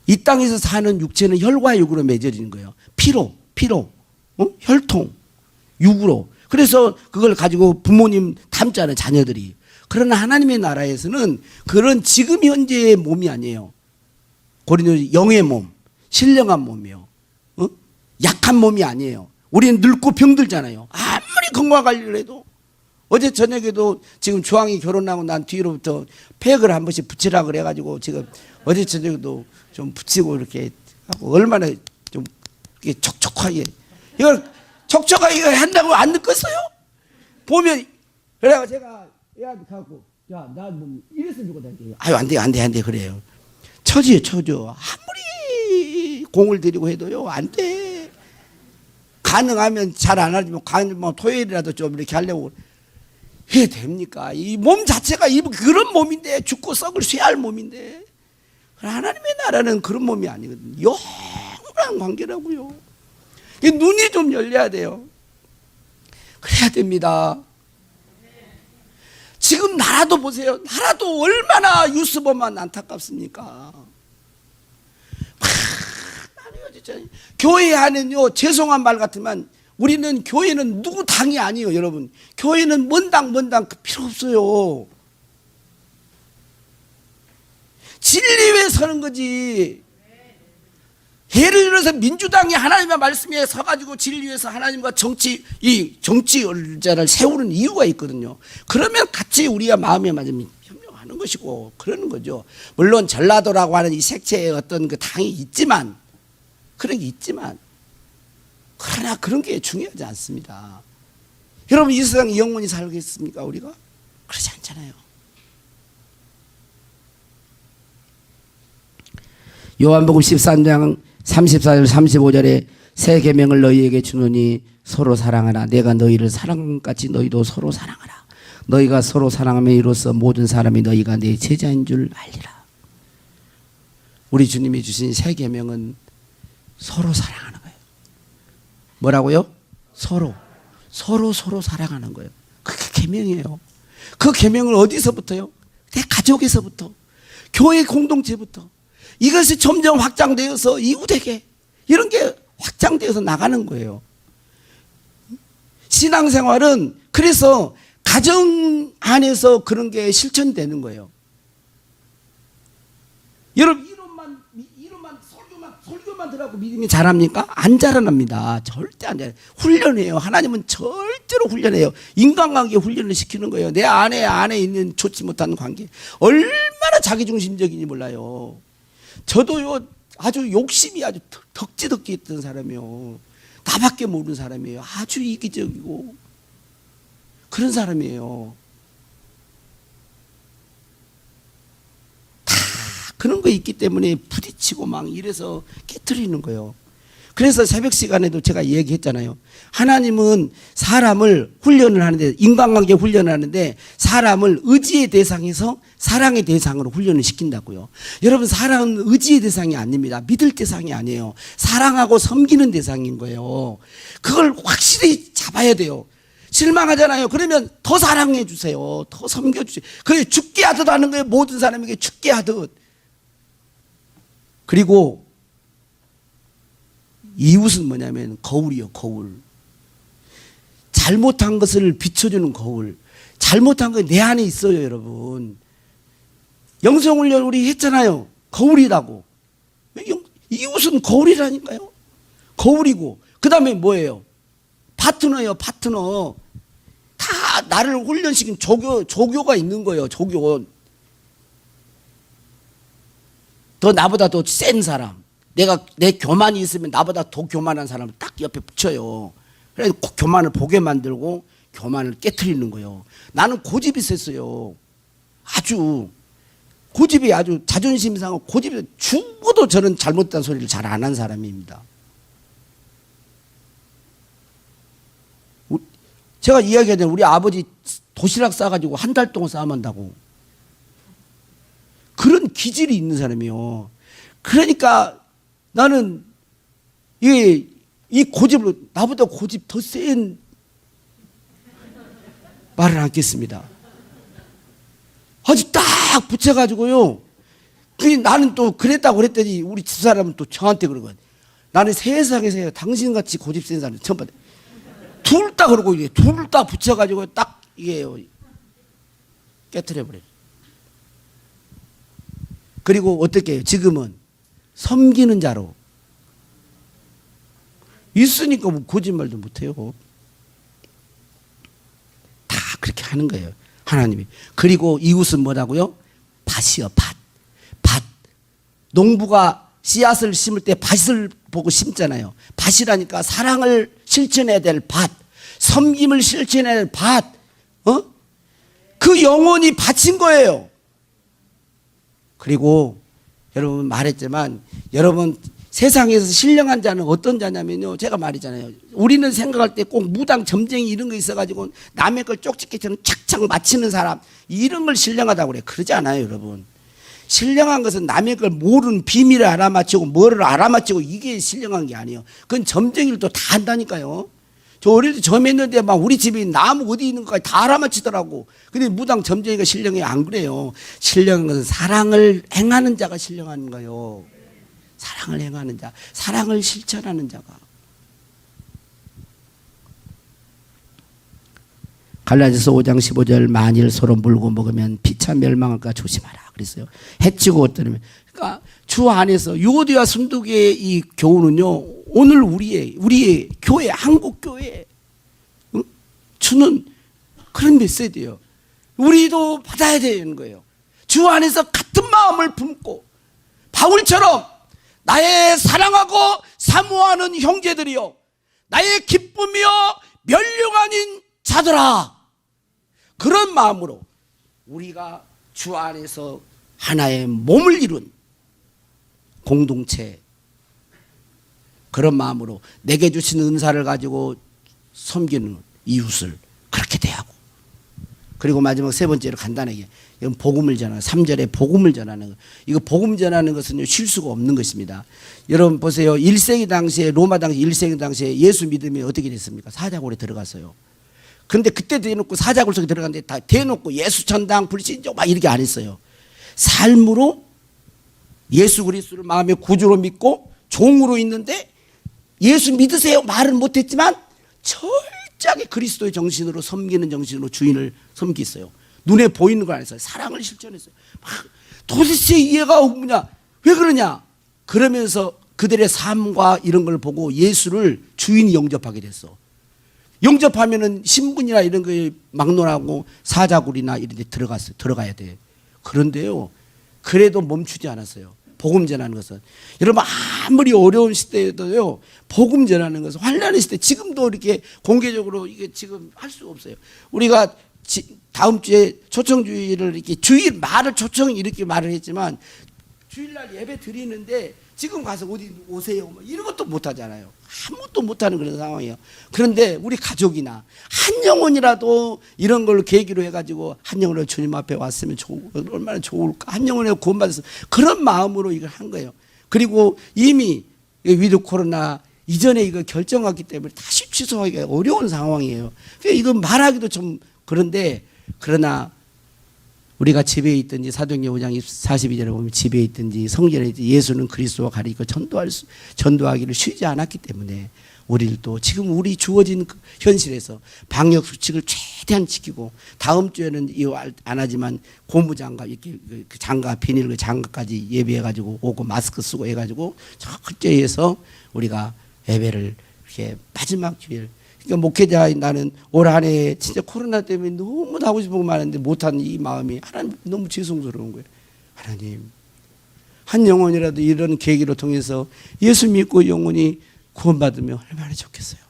Speaker 1: 이 땅에서 사는 육체는 혈과 육으로 맺어지는 거예요. 피로, 혈통, 육으로. 그래서 그걸 가지고 부모님 닮잖아요, 자녀들이. 그러나 하나님의 나라에서는 그런 지금 현재의 몸이 아니에요. 고린도 영의 몸, 신령한 몸이요. 약한 몸이 아니에요. 우리는 늙고 병들잖아요. 아무리 건강 관리를 해도. 어제 저녁에도 지금 주황이 결혼하고 난 뒤로부터 팩을 한 번씩 붙이라 그래가지고 지금 어제 저녁에도 좀 붙이고 이렇게 하고, 얼마나 좀 이렇게 촉촉하게, 이걸 촉촉하게 한다고 안 느꼈어요? 보면. 그래가 제가 얘한테 가고, 야, 나 뭐 이랬으면 좋겠다. 아유, 안 돼 그래요. 처지요. 아무리 공을 들이고 해도요, 안 돼. 가능하면 잘 안 하지만 뭐 토요일이라도 좀 이렇게 하려고 왜 됩니까? 이 몸 자체가 그런 몸인데 죽고 썩을 쇠할 몸인데 하나님의 나라는 그런 몸이 아니거든요. 영원한 관계라고요. 눈이 좀 열려야 돼요. 그래야 됩니다. 지금 나라도 보세요. 나라도 얼마나 뉴스 보면 안타깝습니까? 진짜 교회 안은요, 죄송한 말 같지만 우리는 교회는 누구 당이 아니에요, 여러분. 교회는 뭔 당 필요 없어요. 진리에 서는 거지. 예를 들어서 민주당이 하나님의 말씀에 서가지고 진리에서 하나님과 이 정치자를 세우는 이유가 있거든요. 그러면 같이 우리가 마음에 맞으면 협력하는 것이고 그러는 거죠. 물론 전라도라고 하는 이 색채의 어떤 그 당이 있지만, 그런 게 있지만, 그러나 그런 게 중요하지 않습니다. 여러분, 이 세상에 영원히 살겠습니까, 우리가? 그렇지 않잖아요. 요한복음 13장 34절 35절에 새 계명을 너희에게 주노니 서로 사랑하라. 내가 너희를 사랑한 것 같이 너희도 서로 사랑하라. 너희가 서로 사랑하면 이로써 모든 사람이 너희가 내 제자인 줄 알리라. 우리 주님이 주신 새 계명은 서로 사랑하는 거예요. 뭐라고요? 서로 사랑하는 거예요. 그게 계명이에요. 그 계명을 어디서부터요? 내 가족에서부터, 교회 공동체부터. 이것이 점점 확장되어서 이웃에게 이런 게 확장되어서 나가는 거예요. 신앙생활은 그래서 가정 안에서 그런 게 실천되는 거예요. 여러분, 이론만 설교만 들어가고 믿음이 자랍니까? 안 자라납니다. 절대 안 자라요. 훈련해요. 하나님은 절대로 훈련해요. 인간관계 훈련을 시키는 거예요. 내 안에 있는 좋지 못한 관계. 얼마나 자기중심적인지 몰라요. 저도요, 아주 욕심이 아주 덕지덕지 있던 사람이요. 나밖에 모르는 사람이에요. 아주 이기적이고 그런 사람이에요. 다 그런 거 있기 때문에 부딪히고 막 이래서 깨트리는 거예요. 그래서 새벽 시간에도 제가 얘기했잖아요. 하나님은 사람을 훈련을 하는데, 인간관계 훈련을 하는데 사람을 의지의 대상에서 사랑의 대상으로 훈련을 시킨다고요. 여러분, 사랑은 의지의 대상이 아닙니다. 믿을 대상이 아니에요. 사랑하고 섬기는 대상인 거예요. 그걸 확실히 잡아야 돼요. 실망하잖아요. 그러면 더 사랑해 주세요. 더 섬겨 주세요. 그게 죽게 하듯 하는 거예요. 모든 사람에게 죽게 하듯. 그리고 이웃은 뭐냐면 거울이요, 거울. 잘못한 것을 비춰주는 거울. 잘못한 거 내 안에 있어요, 여러분. 영성훈련 우리 했잖아요. 거울이라고. 이웃은 거울이라니까요. 거울이고, 그 다음에 뭐예요? 파트너예요, 파트너. 다 나를 훈련시킨 조교가 있는 거예요, 조교. 더 나보다 더 센 사람. 내 교만이 있으면 나보다 더 교만한 사람을 딱 옆에 붙여요. 그래서 교만을 보게 만들고 교만을 깨트리는 거예요. 나는 고집이 셌어요. 아주 고집이 아주 자존심 상하고 고집이 죽어도 저는 잘못된 소리를 잘 안 한 사람입니다. 제가 이야기하잖아요. 우리 아버지 도시락 싸가지고 한 달 동안 싸만다고. 그런 기질이 있는 사람이에요. 그러니까 나는 이 고집을, 나보다 고집 더 센 말을 않겠습니다. 아주 딱 붙여가지고요. 나는 또 그랬다고 그랬더니 우리 집사람은 또 저한테 그러거든. 나는 세상에서 당신같이 고집 센 사람 처음 봤다. 둘 다 그러고 이게 둘 다 붙여가지고 딱 이게 깨트려버려요. 그리고 어떻게 해요? 지금은 섬기는 자로 있으니까 뭐 거짓말도 못해요. 다 그렇게 하는 거예요, 하나님이. 그리고 이웃은 뭐라고요? 밭이요, 밭. 농부가 씨앗을 심을 때 밭을 보고 심잖아요. 밭이라니까 사랑을 실천해야 될 밭, 섬김을 실천해야 될 밭. 그 영혼이 밭인 거예요. 그리고 여러분 말했지만, 여러분 세상에서 신령한 자는 어떤 자냐면요, 제가 말이잖아요. 우리는 생각할 때 꼭 무당 점쟁이 이런 거 있어가지고 남의 걸 쪽집게처럼 착착 맞히는 사람, 이런 걸 신령하다고 그래. 그러지 않아요, 여러분. 신령한 것은 남의 걸 모르는 비밀을 알아맞히고 뭐를 알아맞히고, 이게 신령한 게 아니에요. 그건 점쟁이를 또 다 한다니까요. 저 어릴 때 점했는데 막 우리 집에 나무 어디 있는 것까지 다 알아맞히더라고. 근데 무당 점쟁이가 신령해? 안 그래요. 신령한 것은 사랑을 행하는 자가 신령한 거예요. 사랑을 행하는 자, 사랑을 실천하는 자가. 갈라디아서 5장 15절, 만일 서로 물고 먹으면 피차 멸망할까 조심하라 그랬어요. 해치고 어떠면, 그러니까 주 안에서 유오디와 순두교의 이 교훈은요, 오늘 우리의 교회, 한국 교회 주는 그런 메시지예요. 우리도 받아야 되는 거예요. 주 안에서 같은 마음을 품고 바울처럼 나의 사랑하고 사모하는 형제들이요, 나의 기쁨이요 멸류관 아닌 자들아, 그런 마음으로 우리가 주 안에서 하나의 몸을 이룬 공동체, 그런 마음으로 내게 주신 은사를 가지고 섬기는 이웃을 그렇게 대하고, 그리고 마지막 세 번째로 간단하게, 이건 복음을 전하는, 3절에 복음을 전하는 것. 이거 복음 전하는 것은 쉴 수가 없는 것입니다. 여러분 보세요. 1세기 당시에, 로마 당시 1세기 당시에 예수 믿음이 어떻게 됐습니까? 사자굴에 들어갔어요. 그런데 그때 대놓고 사자굴 속에 들어갔는데 다 대놓고 예수 천당 불신조 막 이렇게 안 했어요. 삶으로 예수 그리스도를 마음의 구주로 믿고 종으로 있는데, 예수 믿으세요 말은 못했지만 철저하게 그리스도의 정신으로 섬기는 정신으로 주인을 섬기었어요. 눈에 보이는 걸 안 했어요. 사랑을 실천했어요. 막 도대체 이해가 없냐, 왜 그러냐, 그러면서 그들의 삶과 이런 걸 보고 예수를 주인이 영접하게 됐어. 영접하면은 신분이나 이런 거에 막론하고 사자굴이나 이런 데 들어가야 돼. 그런데요, 그래도 멈추지 않았어요. 복음 전하는 것은. 여러분, 아무리 어려운 시대에도요, 복음 전하는 것은, 환난의 시대, 지금도 이렇게 공개적으로 이게 지금 할 수가 없어요. 우리가 다음 주에 초청주의를 이렇게 주일 말을 초청 이렇게 말을 했지만, 주일날 예배 드리는데 지금 가서 어디 오세요 이런 것도 못 하잖아요. 아무것도 못하는 그런 상황이에요. 그런데 우리 가족이나 한 영혼이라도 이런 걸 계기로 해가지고 한 영혼으로 주님 앞에 왔으면 얼마나 좋을까, 한 영혼에 구원받았으면, 그런 마음으로 이걸 한 거예요. 그리고 이미 위드 코로나 이전에 이거 결정했기 때문에 다시 취소하기가 어려운 상황이에요. 그러니까 이거 말하기도 좀 그런데, 그러나 우리가 집에 있든지, 사도행전 5장 42절에 보면 집에 있든지 성전에 있든지 예수는 그리스도와 가리고 전도하기를 쉬지 않았기 때문에, 우리도 지금 우리 주어진 그 현실에서 방역 수칙을 최대한 지키고, 다음 주에는 이거 안 하지만 고무장갑 이렇게 그 장갑, 비닐 그 장갑까지 예비해가지고 오고 마스크 쓰고 해가지고 철저히해서 우리가 예배를 이렇게 마지막 주일. 그러니까 목회자 나는 올 한 해 진짜 코로나 때문에 너무 하고 싶은 거 많은데 못한 이 마음이 하나님 너무 죄송스러운 거예요. 하나님, 한 영혼이라도 이런 계기로 통해서 예수 믿고 영혼이 구원받으면 얼마나 좋겠어요.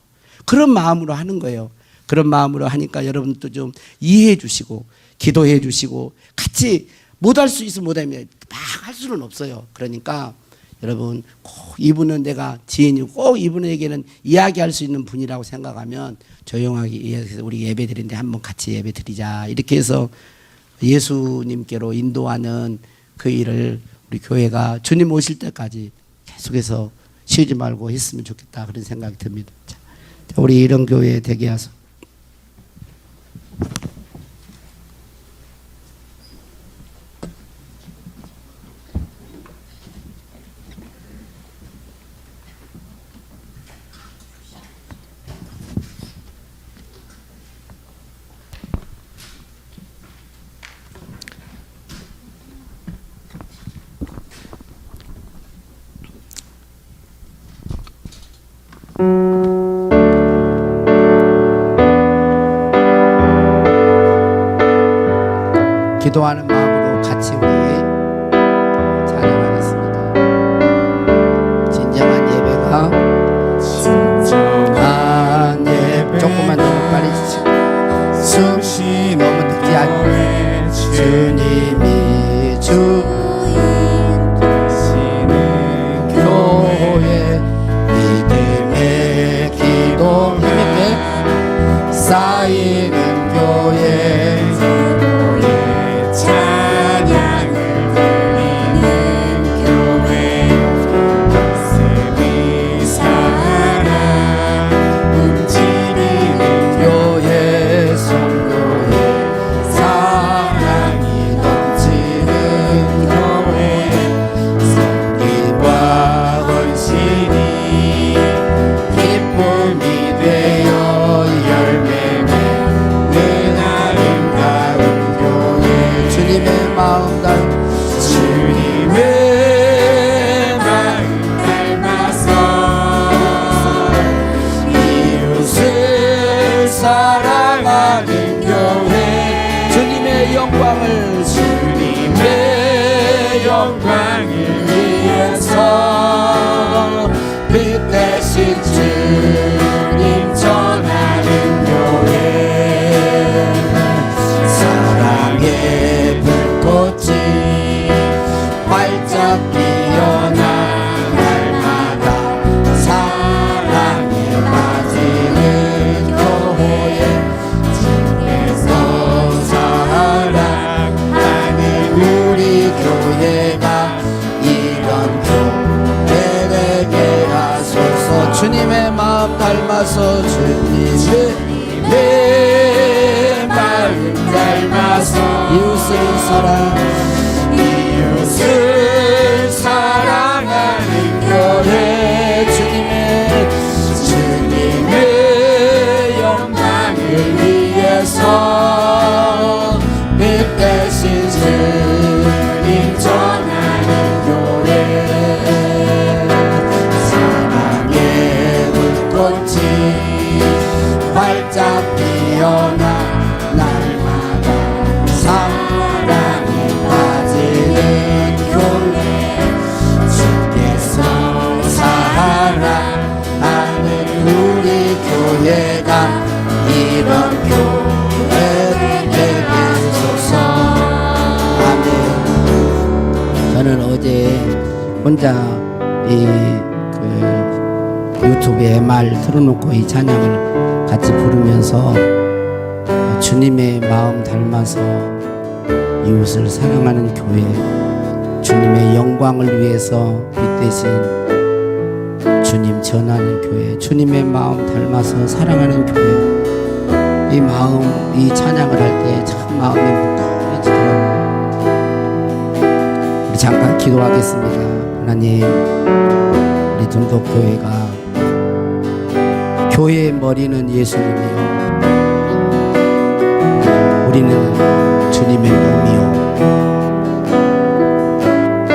Speaker 1: 그런 마음으로 하는 거예요. 그런 마음으로 하니까 여러분도 좀 이해해 주시고 기도해 주시고, 같이 못할 수 있으면 못하면 막 할 수는 없어요. 그러니까 여러분, 꼭 이분은 내가 지인이고 꼭 이분에게는 이야기할 수 있는 분이라고 생각하면 조용하게 이야기해서 우리 예배 드리는데 한번 같이 예배 드리자, 이렇게 해서 예수님께로 인도하는 그 일을 우리 교회가 주님 오실 때까지 계속해서 쉬지 말고 했으면 좋겠다, 그런 생각이 듭니다. 자, 우리 이런 교회 되게 하소. 기도하는 마음으로 같이 우리 찬양하겠습니다. 진정한 예배가, 진정한 예배, 조금만 더 빨리 숨쉬 너무 늦지 않고, 주님이 주인 되시는 교회 주님 전하는 교회 사랑의 불꽃이 활짝 피어나 날마다 사랑에 빠지는 교회 주께서 사랑하는 우리 교회가 이런 교회 되게 하소서. 주님의 마음 닮아서 주님의 마음 닮아서 이웃을 사랑하는 교회 주님의 영광을 위해서 빛 대신 주님 전하는 교회 사랑의 불꽃이 활짝 피어나 날마다 사랑에 빠지는 교회 주께서 사랑하는 우리 교회가 이런 교회 되게 하소서. 아멘. 저는 어제 혼자 이 유튜브에 말 틀어놓고 이 찬양을 같이 부르면서 주님의 마음 닮아서 이웃을 사랑하는 교회 주님의 영광을 위해서 빛 대신 주님 전하는 교회 주님의 마음 닮아서 사랑하는 교회 이 마음 이 찬양을 할 때 참 마음이 묵묵해지더라고요. 우리 잠깐 기도하겠습니다. 하나님 우리 등덕교회가 교회의 머리는 예수님이요 우리는 주님의 몸이요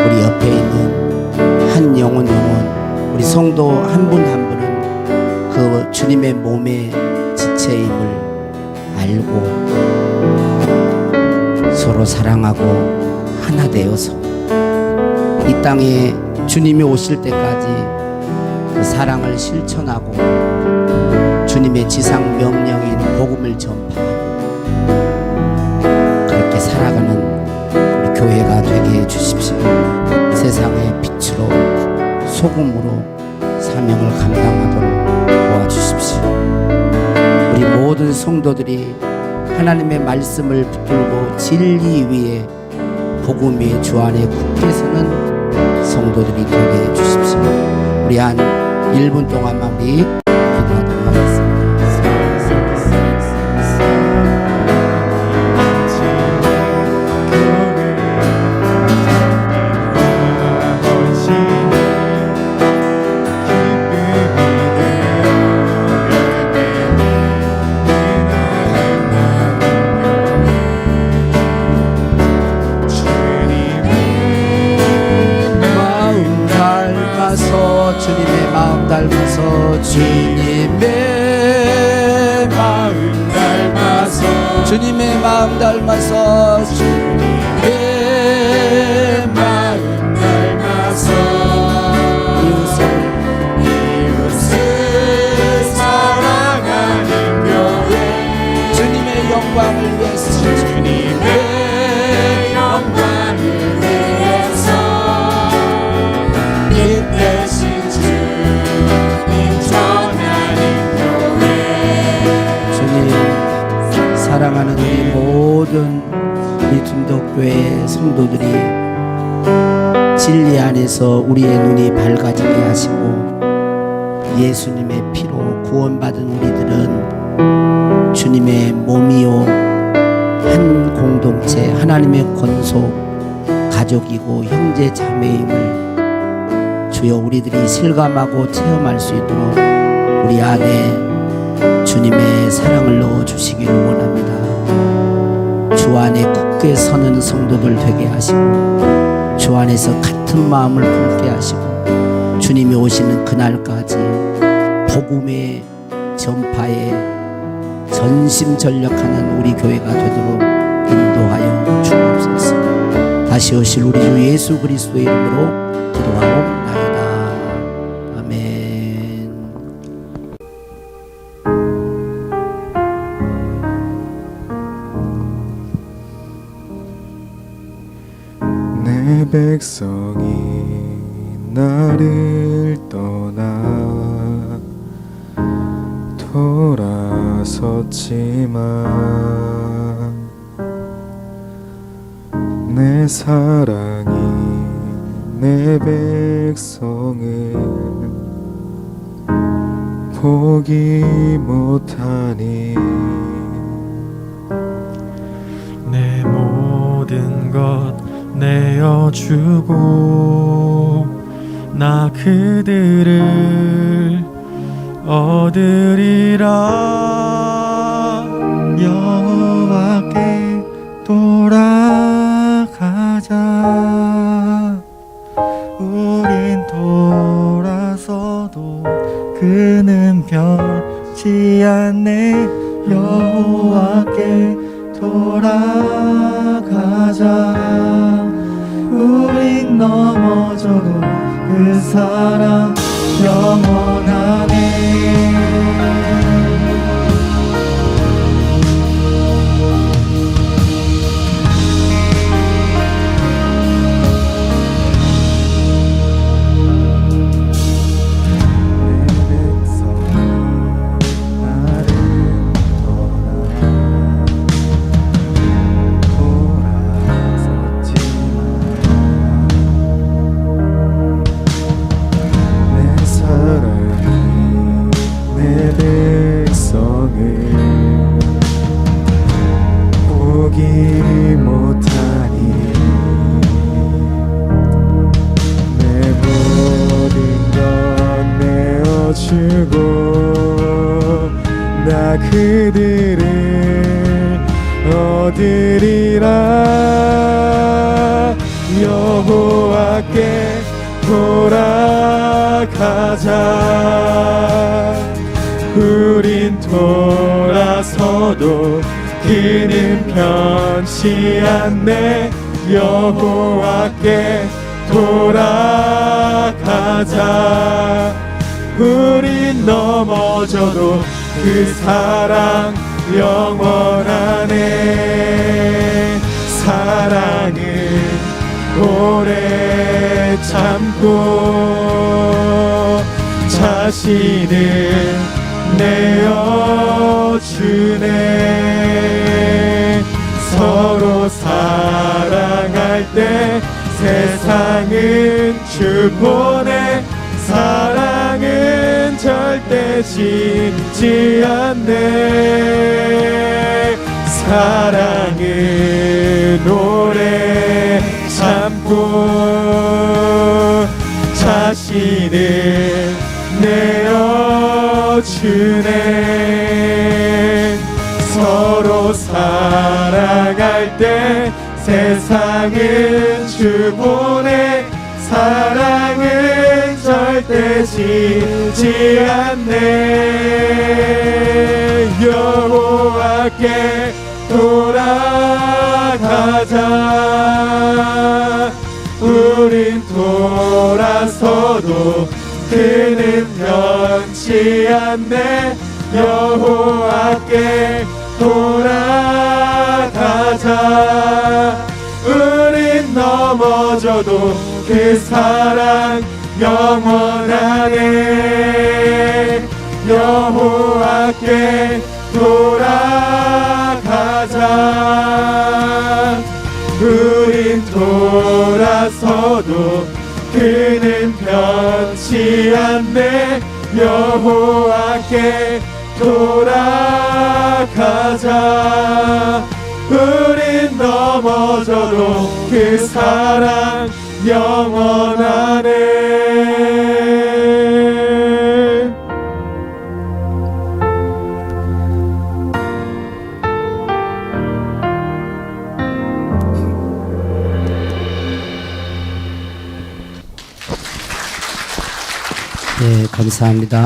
Speaker 1: 우리 옆에 있는 한 영혼 우리 성도 한 분 한 분은 그 주님의 몸의 지체임을 알고 서로 사랑하고 하나 되어서 이 땅에 주님이 오실 때까지 그 사랑을 실천하고 주님의 지상 명령인 복음을 전파하고 그렇게 살아가는 우리 교회가 되게 해주십시오. 세상의 빛으로 소금으로 사명을 감당하도록 도와주십시오. 우리 모든 성도들이 하나님의 말씀을 붙들고 진리 위에 복음 위에 주 안에 굳게 서는 성도들이 되게 해주십시오. 우리 한 1분 동안만 우리 기도하도록 하겠습니다. 주님의 마음 닮아서 주님의 마음 닮아서 주님의 마음 닮아서 주님의 마음 닮아서 이웃을 사랑하는 교회 주님의 영광을 위해서 주님의 영광을 위해서 빛 대신 사랑하는 우리 모든 우리 둔덕교회 성도들이 진리 안에서 우리의 눈이 밝아지게 하시고 예수님의 피로 구원받은 우리들은 주님의 몸이요 한 공동체 하나님의 권속 가족이고 형제 자매임을 주여 우리들이 실감하고 체험할 수 있도록 우리 안에 주님의 사랑을 넣어주시기를 원합니다. 주 안에 굳게 서는 성도들 되게 하시고 주 안에서 같은 마음을 품게 하시고 주님이 오시는 그날까지 복음의 전파에 전심전력하는 우리 교회가 되도록 인도하여 주옵소서. 다시 오실 우리 주 예수 그리스도의 이름으로 기도하옵나이다. 아멘.
Speaker 3: 내 백성이 나를 떠나 돌아섰지만 내 사랑이 내 백성을 포기 못하니
Speaker 4: 내 모든 것 내어주고 나 그들을 얻으리라.
Speaker 3: 여호와께 돌아가자. 우린 돌아서도 그는 변치 않네. 여호와께 돌아가자. 우린 넘어져도 그 사랑 영원하네. 주고 나 그들을 얻으리라. 여호와께 돌아가자. 우린 돌아서도 그는 변치 않네. 여호와께 돌아가자. 우린 넘어져도 그 사랑 영원하네. 사랑은 오래 참고 자신을 내어주네. 서로 사랑할 때 세상은 주보내. 사랑은 절대 식지 않네. 사랑은 오래 참고 자신을 내어주네. 서로 사랑할 때 세상은 주보내. 사랑은 절대 지지 않네. 여호와께 돌아가자. 우린 돌아서도 그는 변치 않네. 여호와께 돌아가자. 우린 넘어져도 그 사랑 영원하네. 여호와께 돌아가자. 우린 돌아서도 그는 변치 않네. 여호와께 돌아가자. 우린 넘어져도 그 사랑 영원하네.
Speaker 1: 네, 감사합니다.